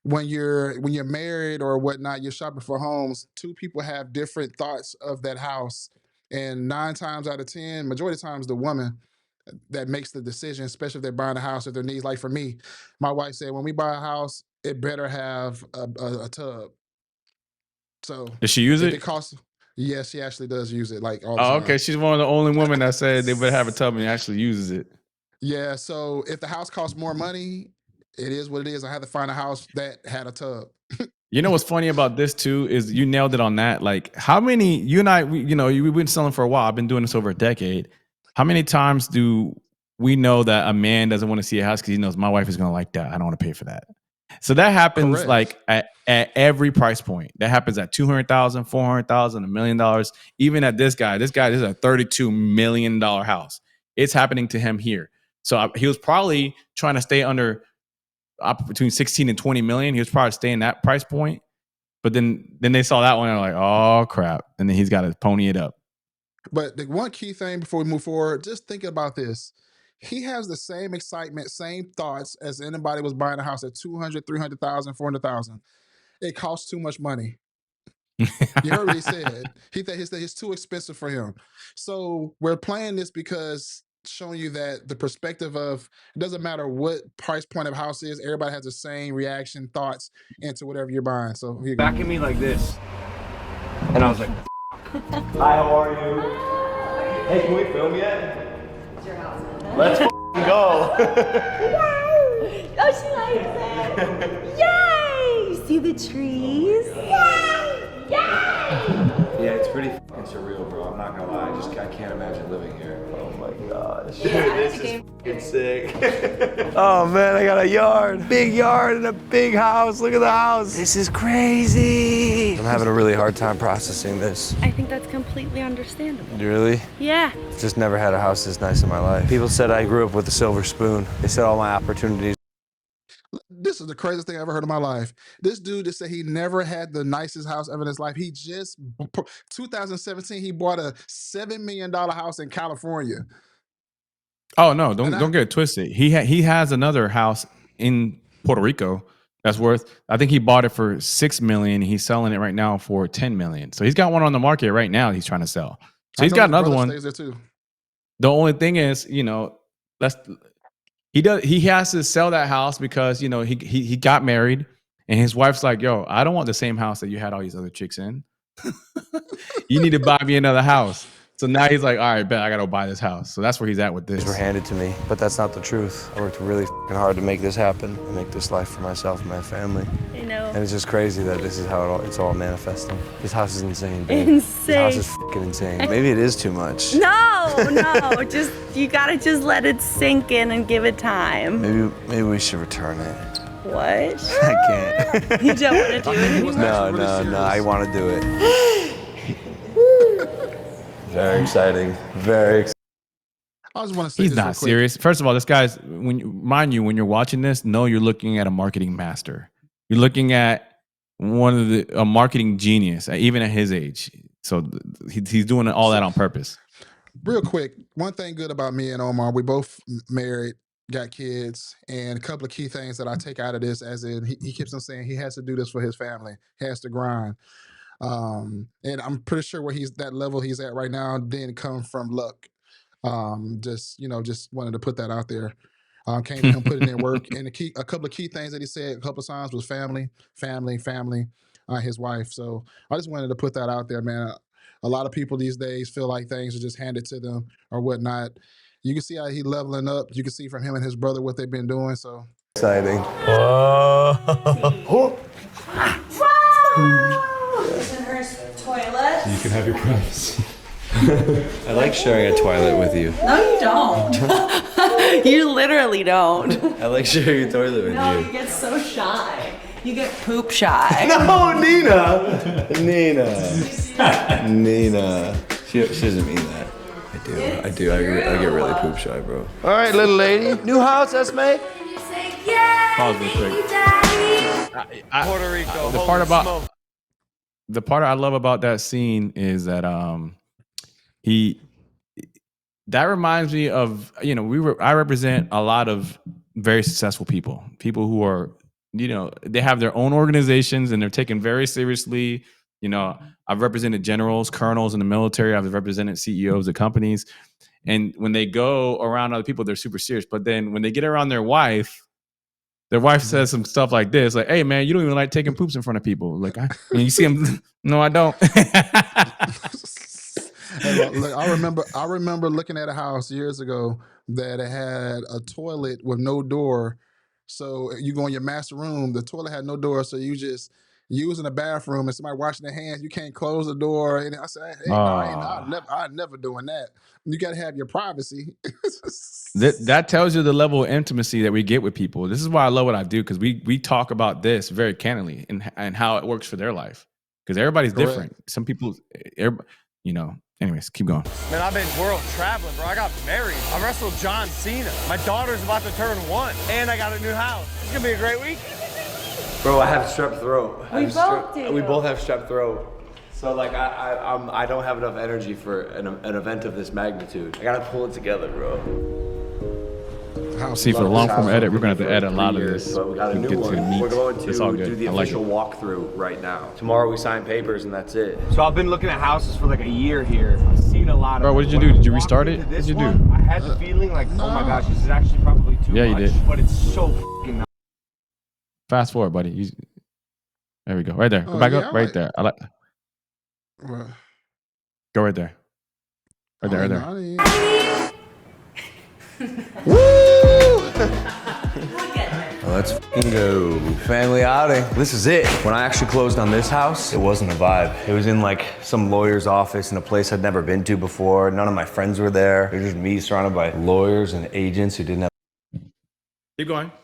A: when you're married or whatnot, you're shopping for homes, two people have different thoughts of that house. And 9 times out of 10, majority of times the woman that makes the decision, especially if they're buying a house, if their needs, like for me, my wife said, when we buy a house, it better have a tub. So
B: Does she use
A: if
B: it?
A: it costs, yes, she actually does use it like all the
B: Oh,
A: time.
B: okay. She's one of the only women that said they better have a tub and actually uses it.
A: Yeah, so if the house costs more money, it is what it is. I had to find a house that had a tub.
B: You know what's funny about this too is you nailed it on that. Like, how many you and I, we've been selling for a while. I've been doing this over a decade. How many times do we know that a man doesn't want to see a house because he knows my wife is going to like that? I don't want to pay for that. So that happens
A: Correct.
B: like at every price point. That happens at $200,000, $400,000, $1 million. Even at this guy, this is a $32 million house. It's happening to him here. So he was probably trying to stay under between 16 and 20 million. He was probably staying that price point. But then they saw that one and they're like, oh crap. And then he's got to pony it up.
A: But the one key thing before we move forward, just think about this. He has the same excitement, same thoughts as anybody was buying a house at 200, 300,000, 400,000. It costs too much money. You heard what he said. He said it's too expensive for him. So we're playing this because showing you that the perspective of it doesn't matter what price point of house is, everybody has the same reaction, thoughts into whatever you're buying. So here you go.
C: back at me like this. And I was like, hi, how are you? Hey, can we film yet?
D: It's your house.
C: Let's go.
D: Oh, she likes it. Yay! You see the trees? Yay! Yay!
E: Yeah, it's pretty fucking surreal, bro. I'm not gonna lie. I can't imagine living here.
C: Oh my gosh. This is fucking sick. Oh man, I got a yard. Big yard and a big house. Look at the house. This is crazy. I'm having a really hard time processing this.
D: I think that's completely understandable.
C: Really?
D: Yeah.
C: Just never had a house this nice in my life. People said I grew up with a silver spoon. They said all my opportunities.
A: This is the craziest thing I ever heard in my life. This dude just said he never had the nicest house ever in his life. He just, 2017, he bought a $7 million house in California.
B: Oh no, don't get it twisted. He has another house in Puerto Rico that's worth, I think he bought it for $6 million. He's selling it right now for $10 million. So he's got one on the market right now he's trying to sell. So he's got another one.
A: Stays there too.
B: The only thing is, he has to sell that house because he got married and his wife's like, yo, I don't want the same house that you had all these other chicks in. You need to buy me another house. So now he's like, all right, bet I gotta buy this house. So that's where he's at with this.
C: These were handed to me, but that's not the truth. I worked really fucking hard to make this happen, and make this life for myself and my family.
D: You know.
C: And it's just crazy that this is how it's all manifesting. This house is insane, babe.
D: Insane.
C: This house is fucking insane. Maybe it is too much.
D: No, you gotta just let it sink in and give it time.
C: Maybe we should return it.
D: What?
C: I can't.
D: You don't want to do it anymore?
C: No, I want to do it. Very exciting. Very exciting.
A: I just want to say
B: He's
A: this real
B: not
A: quick.
B: serious. First of all, this guy's, when you're watching this, know you're looking at a marketing master. You're looking at a marketing genius, even at his age. So he's doing all that on purpose.
A: Real quick, one thing good about me and Omar, we both married. got kids, and a couple of key things that I take out of this, as in he keeps on saying he has to do this for his family, he has to grind. And I'm pretty sure where that level he's at right now didn't come from luck. Just wanted to put that out there. Came from him putting in work, and a couple of key things that he said a couple of times was family, his wife. So I just wanted to put that out there, man. A lot of people these days feel like things are just handed to them or whatnot. You can see how he leveling up. You can see from him and his brother what they've been doing. So
C: exciting.
D: Toilet.
E: You can have your privacy.
C: I like sharing a toilet with you.
D: No, you don't. You literally don't.
C: I like sharing a toilet with
D: No,
C: you.
D: you get so shy. You get poop shy.
C: No, Nina. She doesn't mean that. I do. I get really poop shy, bro. All right, little lady. New house, Esme?
B: Pause real quick.
C: Puerto Rico.
B: The part I love about that scene is that that reminds me of, I represent a lot of very successful people who are, they have their own organizations and they're taken very seriously. I've represented generals, colonels in the military. I've represented CEOs of companies. And when they go around other people, they're super serious. But then when they get around their wife says some stuff like this, like, "Hey, man, you don't even like taking poops in front of people." Like, you see him, no, I don't.
A: Look, I remember looking at a house years ago that had a toilet with no door. So you go in your master room, the toilet had no door, so you just using the bathroom and somebody washing their hands, you can't close the door. And I said, "Hey, I'm never doing that. You got to have your privacy."
B: That tells you the level of intimacy that we get with people. This is why I love what I do, because we talk about this very candidly and how it works for their life. Because everybody's different. Some people, anyways, keep going.
C: Man, I've been world traveling, bro. I got married. I wrestled John Cena. My daughter's about to turn 1. And I got a new house. It's going to be a great week. Bro, I have strep throat.
D: We both do.
C: We both have strep throat. So, like, I don't have enough energy for an event of this magnitude. I got to pull it together, bro.
B: See, for the long form edit, we're going to have to edit a lot of this.
C: But we got a new one. We're going to do the official walkthrough right now. Tomorrow we sign papers and that's it. So I've been looking at houses for like a year here. I've seen a lot of.
B: Bro, what did you do? Did you restart it? What did you do?
C: I had the feeling like, oh my gosh, this is actually probably too much.
B: Yeah, you did.
C: But it's so fucking nice.
B: Fast forward, buddy. There we go. Right there. Go back up. Right there. I like. Go right there. Right there.
C: Let's go. Family outing. This is it. When I actually closed on this house, it wasn't a vibe. It was in like some lawyer's office in a place I'd never been to before. None of my friends were there. It was just me surrounded by lawyers and agents who didn't have.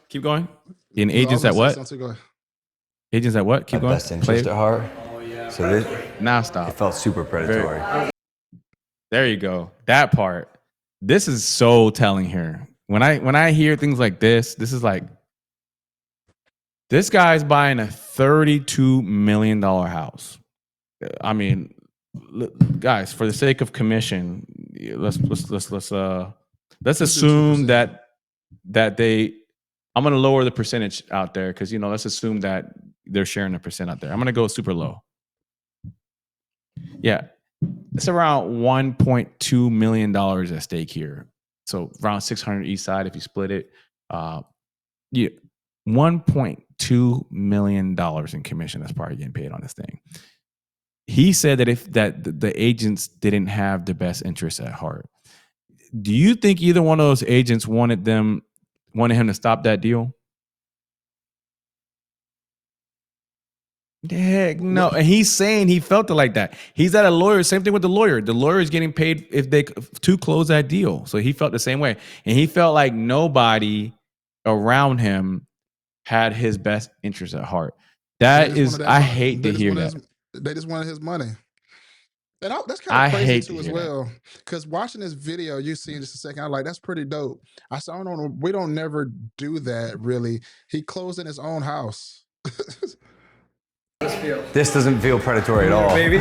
B: Keep going. In agents at what? Agents at what? Keep going.
C: Best interest at heart. Oh yeah. So this.
B: Now stop.
C: It felt super predatory.
B: There you go. That part. This is so telling here. When I hear things like this is like, this guy's buying a $32 million house. I mean, guys, for the sake of commission, let's assume that they. I'm gonna lower the percentage out there because let's assume that they're sharing a percent out there. I'm gonna go super low. Yeah, it's around $1.2 million at stake here. So around 600 each side if you split it. Yeah, $1.2 million in commission that's probably getting paid on this thing. He said that the agents didn't have the best interests at heart. Do you think either one of those agents wanted him to stop that deal? Heck no. And he's saying he felt it like that. He's at a lawyer. Same thing with the lawyer. The lawyer is getting paid to close that deal. So he felt the same way. And he felt like nobody around him had his best interest at heart. I hate to hear that.
A: They just wanted his money. And that's kind of crazy too as well. Because watching this video, you see in just a second, I'm like, that's pretty dope. I said, we don't never do that really. He closed in his own house.
C: This doesn't feel predatory at all. Baby.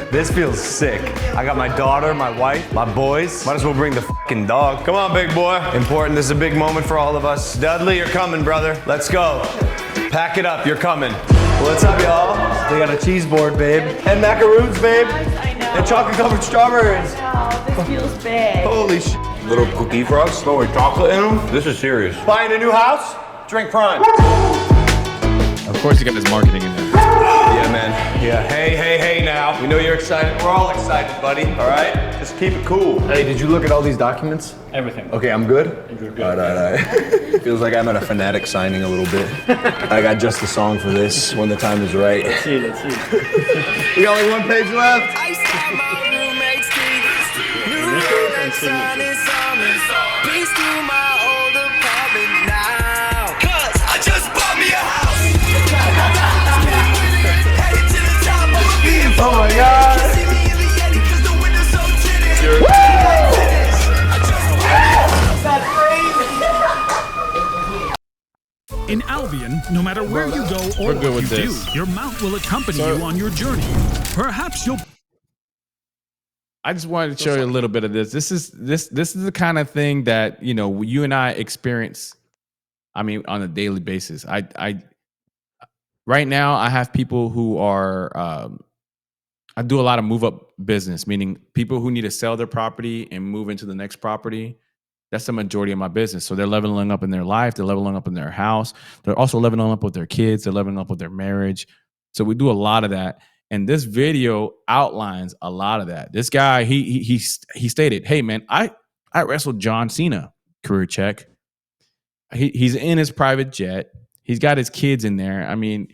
C: This feels sick. I got my daughter, my wife, my boys. Might as well bring the fucking dog. Come on, big boy. Important, this is a big moment for all of us. Dudley, you're coming, brother. Let's go. Pack it up, you're coming. What's up, y'all? They got a cheese board, babe. And macaroons, babe.
D: I know.
C: And chocolate-covered strawberries.
D: Oh, this feels big.
C: Holy shit.
E: Little cookie frogs, throw chocolate in them. This is serious.
C: Buying a new house? Drink Prime.
B: Of course, you got this marketing in there.
C: Yeah, man. Yeah. Hey now. We know you're excited. We're all excited, buddy. All right? Just keep it cool. Hey, did you look at all these documents?
F: Everything.
C: Okay, I'm good?
F: You're good.
C: All right. Feels like I'm at a Fanatic signing a little bit. I got just the song for this when the time is right.
F: Let's see.
C: We got only one page left. Oh my God!
G: In Albion, no matter where you go or
B: We're good
G: what
B: with
G: you
B: this.
G: do, your mount will accompany you on your journey. Perhaps you'll
B: I just wanted to show you a little bit of this. This is the kind of thing that, you know, you and I experience. I mean, on a daily basis. I right now I have people who are I do a lot of move up business, meaning people who need to sell their property and move into the next property. That's the majority of my business. So they're leveling up in their life. They're leveling up in their house. They're also leveling up with their kids. They're leveling up with their marriage. So we do a lot of that. And this video outlines a lot of that. This guy, he stated, "Hey man, I wrestled John Cena, career check. He's in his private jet. He's got his kids in there. I mean,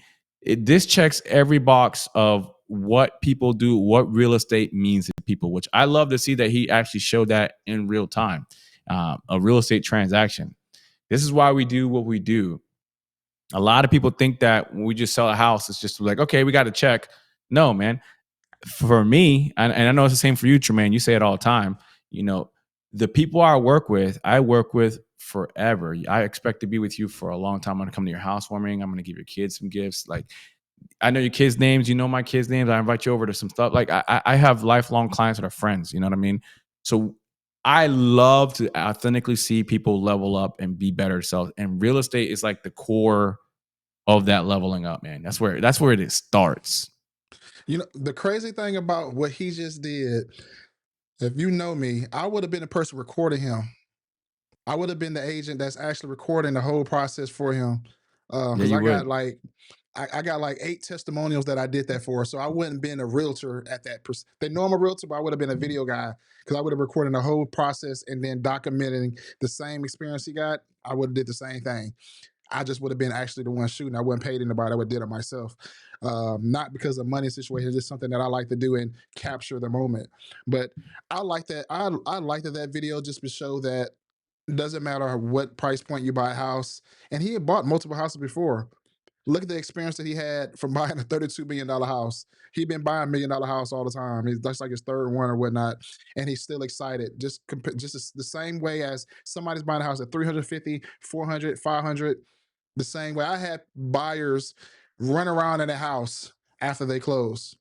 B: this checks every box of what people do, what real estate means to people, which I love to see that he actually showed that in real time, a real estate transaction. This is why we do what we do. A lot of people think that when we just sell a house, it's just like, okay, we got to check. No, man. For me, and I know it's the same for you, Tremaine, you say it all the time, you know, the people I work with forever. I expect to be with you for a long time. I'm going to come to your housewarming. I'm going to give your kids some gifts. Like, I know your kids' names. You know my kids' names. I invite you over to some stuff. Like, I have lifelong clients that are friends. You know what I mean? So I love to authentically see people level up and be better selves. And real estate is like the core of that leveling up, man. That's where it starts.
A: You know, the crazy thing about what he just did, if you know me, I would have been the person recording him. I would have been the agent that's actually recording the whole process for him. Because I got like 8 testimonials that I did that for. So I wouldn't been a realtor at that. The normal realtor, but I would have been a video guy because I would have recorded the whole process and then documenting the same experience he got. I would have did the same thing. I just would have been actually the one shooting. I wasn't paid anybody. I would have did it myself. Not because of money situation. It's just something that I like to do and capture the moment. But I like that. I like that video just to show that it doesn't matter what price point you buy a house. And he had bought multiple houses before. Look at the experience that he had from buying a $32 million house. He'd been buying $1 million house all the time. That's like his third one or whatnot. And he's still excited. Just the same way as somebody's buying a house at 350, 400, 500. The same way I had buyers run around in the house after they close,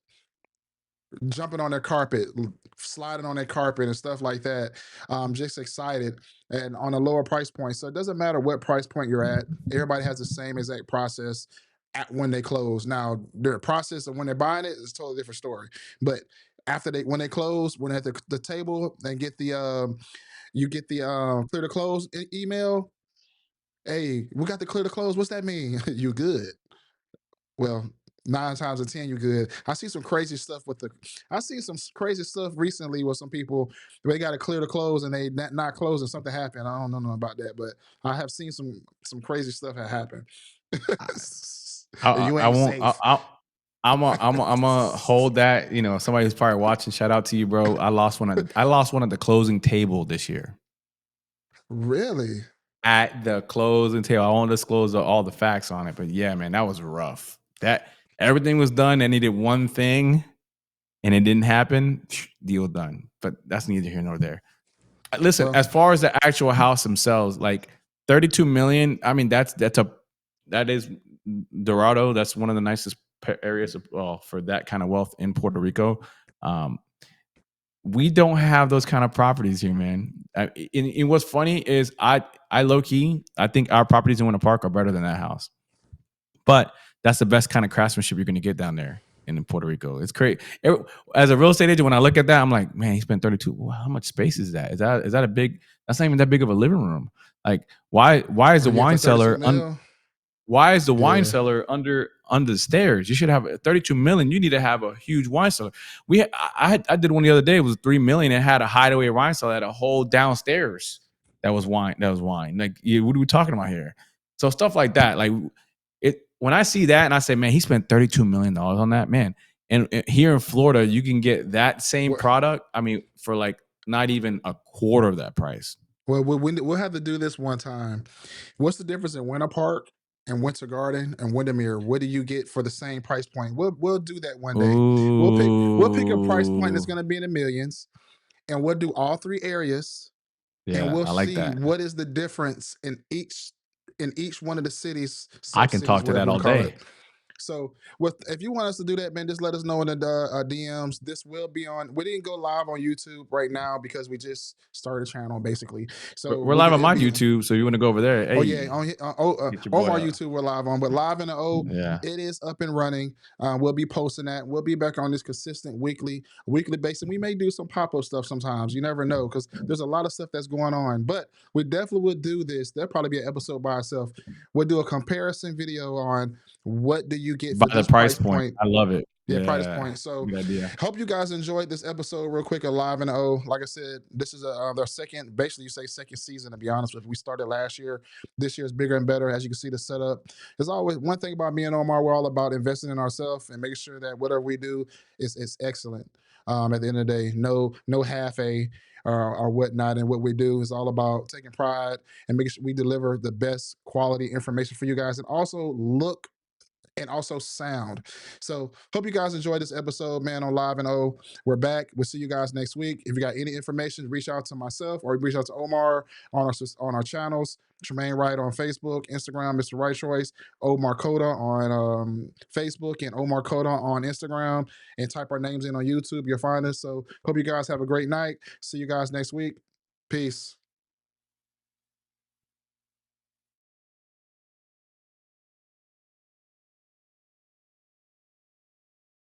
A: jumping on their carpet, sliding on their carpet and stuff like that. Just excited and on a lower price point. So it doesn't matter what price point you're at. Everybody has the same exact process when they close. Now, their process of when they're buying it is a totally different story. But when they close, when they're at the table and get the you get the clear to close email. Hey, we got the clear to close. What's that mean? You good. Well, 9 times out of 10, you good. I see some crazy stuff recently with some people. They got to clear to close and they not closing. Something happened. I don't know about that, but I have seen some crazy stuff that happened. You ain't safe.
B: I'm gonna hold that. You know, somebody who's probably watching. Shout out to you, bro. I lost one at the closing table this year.
A: Really?
B: At the closing table. I won't disclose all the facts on it, but yeah, man, that was rough. That everything was done. They needed one thing, and it didn't happen. Deal done. But that's neither here nor there. Listen, as far as the actual house themselves, like 32 million. I mean, that is Dorado. That's one of the nicest areas for that kind of wealth in Puerto Rico. We don't have those kind of properties here, man. And what's funny is I low key, I think our properties in Winter Park are better than that house. But that's the best kind of craftsmanship you're going to get down there in Puerto Rico. It's crazy. As a real estate agent, when I look at that, I'm like, man, he spent 32. Well, how much space is that? Is that a big? That's not even that big of a living room. Like, why is the wine cellar? Why is the wine cellar under the stairs? You should have 32 million. You need to have a huge wine cellar. I did one the other day. It was 3 million. It had a hideaway wine cellar. It had a whole downstairs that was wine. Like, what are we talking about here? So stuff like that. Like when I see that and I say, man, he spent $32 million on that, man. And here in Florida, you can get that same product. I mean, for like not even a quarter of that price.
A: Well, we'll have to do this one time. What's the difference in Winter Park and Winter Garden and Windermere? What do you get for the same price point? We'll do that one day. We'll pick a price point that's going to be in the millions, and we'll do all three areas.
B: Yeah,
A: and we'll
B: I like
A: see
B: that.
A: what is the difference in each one of the cities.
B: I can talk to that all day.
A: So if you want us to do that, man, just let us know in the DMs. This will be on. We didn't go live on YouTube right now because we just started a channel, basically. So
B: we're live on my YouTube, so you want to go over there? Hey,
A: on our YouTube we're live on, but live in the O, it is up and running. We'll be posting that. We'll be back on this consistent weekly basis. We may do some pop-up stuff sometimes. You never know, because there's a lot of stuff that's going on. But we definitely would do this. There'll probably be an episode by itself. We'll do a comparison video on what do you get for
B: the price point. I love it.
A: Yeah, price point. So
B: good idea.
A: Hope you guys enjoyed this episode real quick of Live in the O. Like I said, this is their second, basically you say second season, to be honest with you. We started last year. This year is bigger and better. As you can see the setup. There's always one thing about me and Omar, we're all about investing in ourselves and making sure that whatever we do is excellent. At the end of the day, no half a or whatnot. And what we do is all about taking pride and making sure we deliver the best quality information for you guys, and also sound. So hope you guys enjoyed this episode, man, on Live and O. We're back. We'll see you guys next week. If you got any information, reach out to myself or reach out to Omar on our channels. Tremaine Wright on Facebook, Instagram, Mr. Right Choice, Omar Coda on Facebook, and Omar Coda on Instagram, and type our names in on YouTube. You'll find us. So hope you guys have a great night. See you guys next week. Peace.